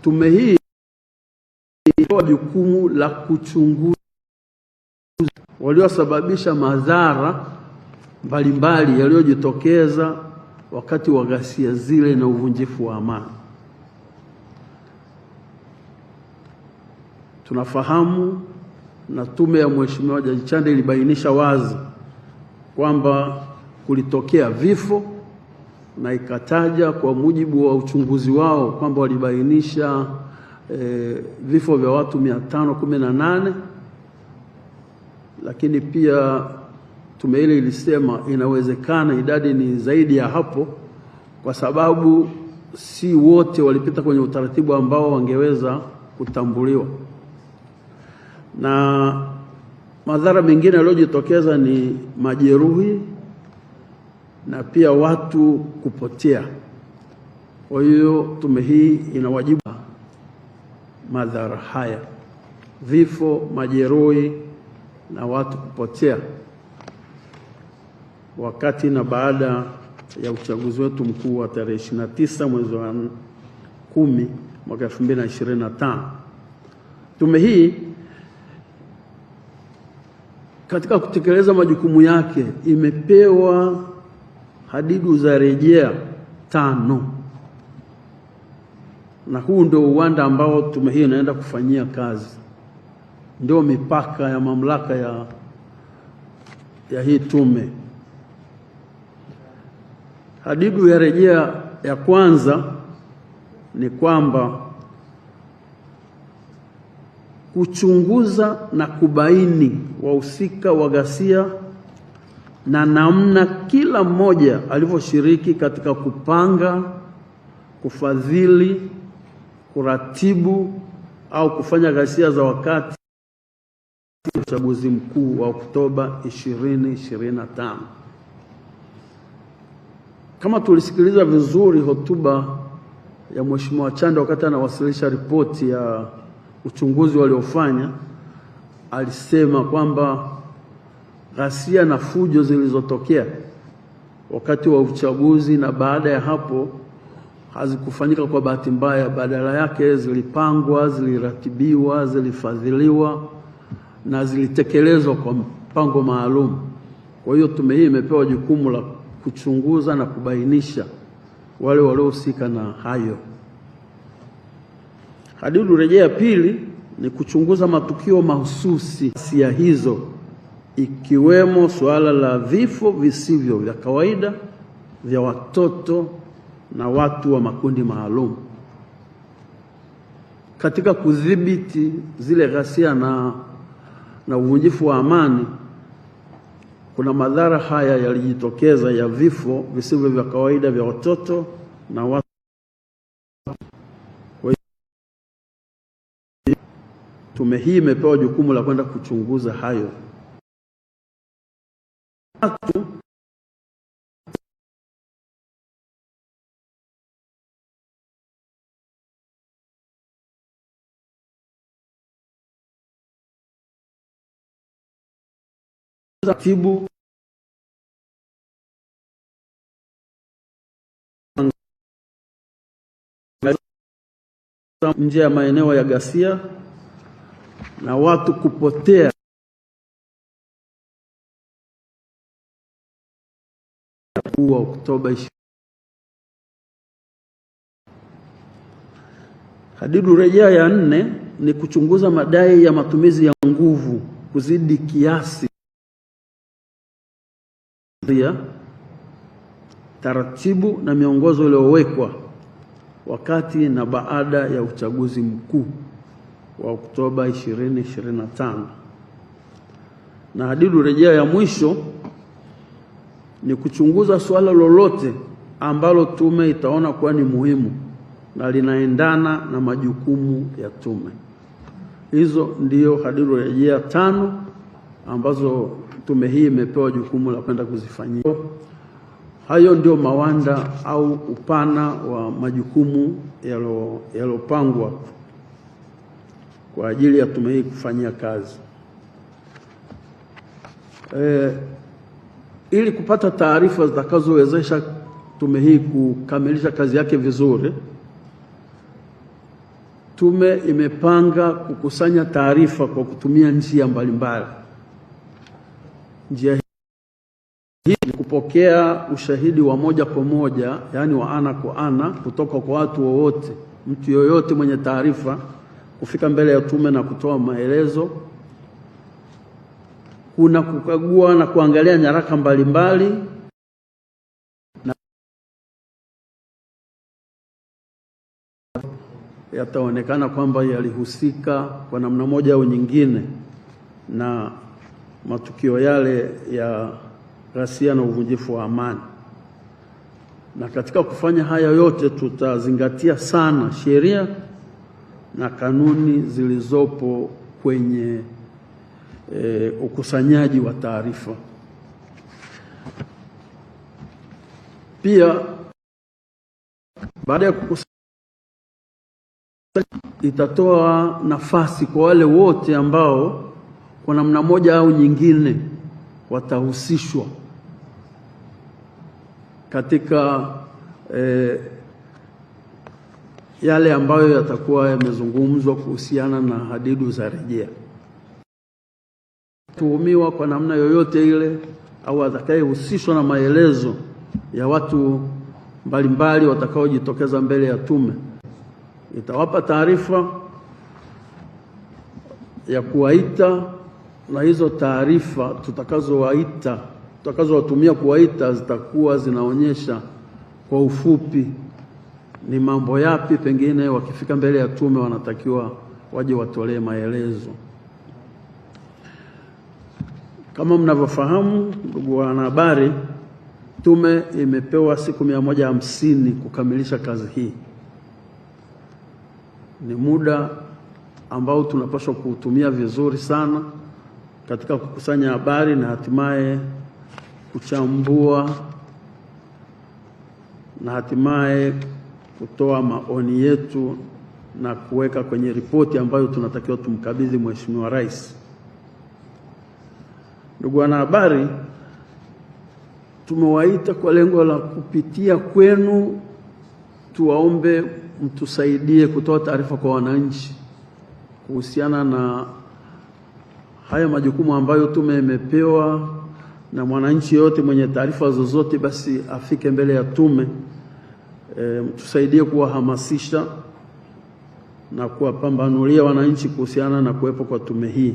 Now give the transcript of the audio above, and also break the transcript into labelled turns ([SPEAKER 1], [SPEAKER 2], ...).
[SPEAKER 1] tume hii ina jukumu la kuchunguza waliosababisha madhara mbalimbali yaliyojitokeza wakati wa ghasia zile na uvunjifu wa amani. Tunafahamu na tume ya Mheshimiwa Jaji Chande ilibainisha wazi kwamba kulitokea vifo, na ikataja kwa mujibu wa uchunguzi wao kwamba walibainisha vifo vya watu 518, lakini pia tume ile ilisema inawezekana idadi ni zaidi ya hapo, kwa sababu si wote walipita kwenye utaratibu ambao wangeweza kutambuliwa. Na madhara mengine yaliyojitokeza ni majeruhi na pia watu kupotea. Kwa hiyo tume hii inawajibu madhara haya: vifo, majeruhi na watu kupotea wakati na baada ya uchaguzi wetu mkuu wa tarehe 29 mwezi wa 10 mwaka 2025. Tume hii katika kutekeleza majukumu yake imepewa hadidu za rejea 5, na huu ndio uwanda ambao tume hii inaenda kufanyia kazi, ndio mipaka ya mamlaka ya hii tume. Hadidu ya rejea ya kwanza ni kwamba kuchunguza na kubaini wahusika wa ghasia na namna kila mmoja alivyoshiriki katika kupanga, kufadhili, kuratibu au kufanya ghasia za wakati wa uchaguzi mkuu wa Oktoba 2025. Kama tulisikiliza vizuri hotuba ya Mheshimiwa Chande wakati anawasilisha ripoti ya uchunguzi waliofanya, alisema kwamba ghasia na fujo zilizotokea wakati wa uchaguzi na baada ya hapo hazikufanyika kwa bahati mbaya, badala yake zilipangwa, ziliratibiwa, zilifadhiliwa na zilitekelezwa kwa mpango maalum. Kwa hiyo tume hii imepewa jukumu la kuchunguza na kubainisha wale waliohusika na hayo. Hadidu rejea pili ni kuchunguza matukio mahususi ya hizo, ikiwemo suala la vifo visivyo vya kawaida vya watoto na watu wa makundi maalum. Katika kudhibiti zile ghasia na uvunjifu wa amani, kuna madhara haya yalijitokeza ya vifo visivyo vya kawaida vya watoto na watu. Tume hii imepewa jukumu la kwenda kuchunguza hayo. Taratibu nje ya maeneo ya ghasia na watu kupotea kwa Oktoba 20. Hadidu rejea ya 4 ni kuchunguza madai ya matumizi ya nguvu kuzidi kiasi, taratibu na miongozo iliyowekwa wakati na baada ya uchaguzi mkuu wa Oktoba 2025. Na hadidu rejea ya mwisho ni kuchunguza suala lolote ambalo tume itaona kuwa ni muhimu na linaendana na majukumu ya tume. Hizo ndio hadidu rejea 5 ambazo tume hii imepewa jukumu la kwenda kuzifanyia. Hayo ndio mawanda au upana wa majukumu yalopangwa kwa ajili ya tume hii kufanyia kazi. Ili kupata taarifa zitakazowezesha tume hii kukamilisha kazi yake vizuri, tume imepanga kukusanya taarifa kwa kutumia njia mbalimbali. Njia hii ni kupokea ushahidi wa moja kwa moja, yaani wa ana kwa ana, kutoka kwa watu wowote, mtu yoyote mwenye taarifa kufika mbele ya tume na kutoa maelezo. Kuna kukagua na kuangalia nyaraka mbalimbali na yataonekana kwamba yalihusika kwa namna moja au nyingine na matukio yale ya ghasia na uvunjifu wa amani. Na katika kufanya haya yote tutazingatia sana sheria na kanuni zilizopo kwenye ukusanyaji wa taarifa. Pia baada ya kukusanya, itatoa nafasi kwa wale wote ambao kwa namna moja au nyingine watahusishwa katika yale ambayo yatakuwa yamezungumzwa kuhusiana na hadidu za rejea. Tuhumiwa kwa namna yoyote ile au atakayehusishwa na maelezo ya watu mbalimbali watakaojitokeza mbele ya tume, itawapa taarifa ya kuwaita, na hizo taarifa tutakazowatumia kuwaita zitakuwa zinaonyesha kwa ufupi ni mambo yapi pengine wakifika mbele ya tume wanatakiwa waje watolee maelezo. Kama mnavyofahamu, ndugu wanahabari, tume imepewa siku 150 kukamilisha kazi hii. Ni muda ambao tunapaswa kuutumia vizuri sana katika kukusanya habari na hatimaye kuchambua na hatimaye kutoa maoni yetu na kuweka kwenye ripoti ambayo tunatakiwa tumkabidhi Mheshimiwa Rais. Ndugu wanahabari, tumewaita kwa lengo la kupitia kwenu tuwaombe mtusaidie kutoa taarifa kwa wananchi kuhusiana na haya majukumu ambayo tume imepewa, na mwananchi yote mwenye taarifa zozote basi afike mbele ya tume. Mtusaidie kuwahamasisha na kuwapambanulia wananchi kuhusiana na kuwepo kwa tume hii.